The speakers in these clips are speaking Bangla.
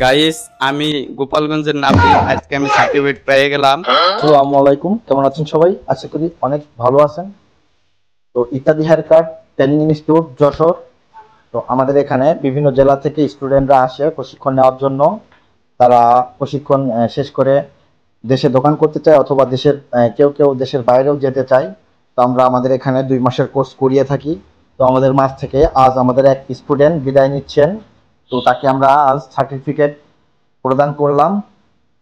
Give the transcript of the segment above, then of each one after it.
গাইস, আমি গোপালগঞ্জের নাপিত। আজকে আমি সার্টিফিকেট পেয়ে গেলাম। আসসালামু আলাইকুম, কেমন আছেন সবাই? আশা করি অনেক ভালো আছেন। তো ইত্যাদি haircut training institute Jashore. তো আমাদের এখানে বিভিন্ন জেলা থেকে স্টুডেন্টরা আসে প্রশিক্ষণ নেওয়ার জন্য। তারা প্রশিক্ষণ শেষ করে দেশে দোকান করতে চায়, অথবা দেশের কেউ কেউ দেশের বাইরেও যেতে চায়। তো আমরা আমাদের এখানে 2 মাসের কোর্স করিয়ে থাকি। তো আমাদের মাঝ থেকে আজ আমাদের এক স্টুডেন্ট বিদায় নিচ্ছেন। তো তাকে আমরা আজ সার্টিফিকেট প্রদান করলাম।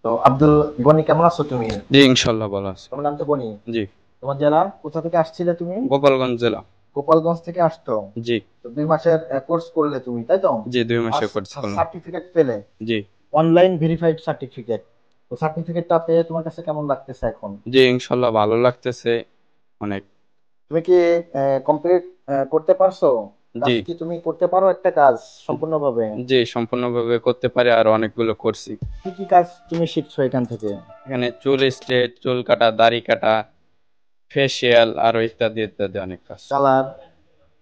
তো আব্দুল গনি, কেমন আছো তুমি? জি, ইনশাল্লাহ ভালো আছে। তোমার নাম তো গনি। জি। তোমার জেলা কোথা থেকে আসছিলে তুমি? গোপালগঞ্জ জেলা। গোপালগঞ্জ থেকে আসতো। জি। তো 2 মাসের কোর্স করলে তুমি, তাই তো? জি, 2 মাসে কোর্স করলাম। সার্টিফিকেট পেলে, জি। Online verified certificate. তো সার্টিফিকেটটা পেয়ে তোমার কাছে কেমন লাগতেছে এখন? জি, ইনশাল্লাহ ভালো লাগতেছে অনেক। তুমি কি কমপ্লিট করতে পারছো? জি। কাজ কি তুমি করতে পারো একটা কাজ সম্পূর্ণভাবে? জি, সম্পূর্ণভাবে করতে পারি, আর অনেকগুলো করছি। কি কি কাজ তুমি শিখছো এখান থেকে? এখানে চুল স্ট্রেট, চুল কাটা, দাড়ি কাটা, ফেসিয়াল, আরো ইত্যাদি ইত্যাদি অনেক কাজ। কালার,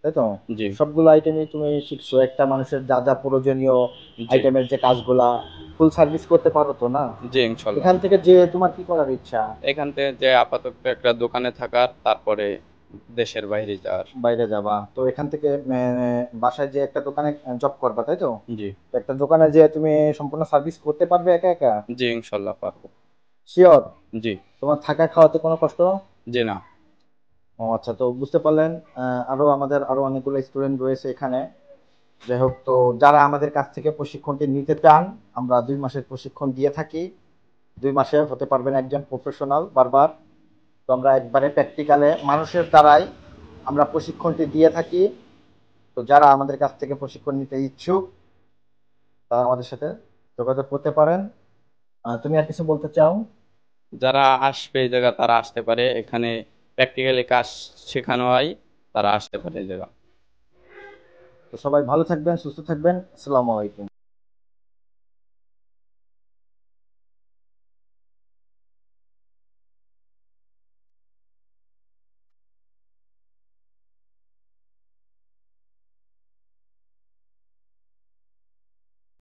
তাই তো? জি। সবগুলো আইটেমই তুমি শিখছো। একটা মানুষের যা যা প্রয়োজনীয় জি। আইটেমের যে কাজগুলা ফুল সার্ভিস করতে পারো তো না? জি, ইনশাল্লাহ। এখান থেকে যে তোমার কি করার ইচ্ছা? এখান থেকে যে আপাতত একটা দোকানে থাকার, তারপরে দেশের বাইরে যাওয়ার। বাইরে যাবা তো এখান থেকে বাসায় যে একটা দোকানে জব করবা, তাই তো? জি। তো একটা দোকানে যে তুমি সম্পূর্ণ সার্ভিস করতে পারবে একা একা? জি, ইনশাল্লাহ পারবো। শিওর? জি। তোমার থাকা খাওয়াতে কোনো কষ্ট? জি না। ও আচ্ছা, তো বুঝতে পারলেন। আমাদের আরো অনেকগুলো স্টুডেন্ট রয়েছে এখানে। যাই হোক, তো যারা আমাদের কাছ থেকে প্রশিক্ষণটি নিতে চান, আমরা 2 মাসের প্রশিক্ষণ দিয়ে থাকি। 2 মাসে হতে পারবেন একজন প্রফেশনাল বারবার। তো আমরা একবারে প্র্যাকটিক্যালে মানুষের দ্বারাই আমরা প্রশিক্ষণটি দিয়ে থাকি। তো যারা আমাদের কাছ থেকে প্রশিক্ষণ নিতে ইচ্ছুক, তারা আমাদের সাথে যোগাযোগ করতে পারেন। তুমি আর কিছু বলতে চাও? যারা আসবে এই জায়গা, তারা আসতে পারে এখানে। প্র্যাকটিক্যালি কাজ শেখানো হয়, তারা আসতে পারে এই জায়গা। তো সবাই ভালো থাকবেন, সুস্থ থাকবেন। আসসালামু আলাইকুম।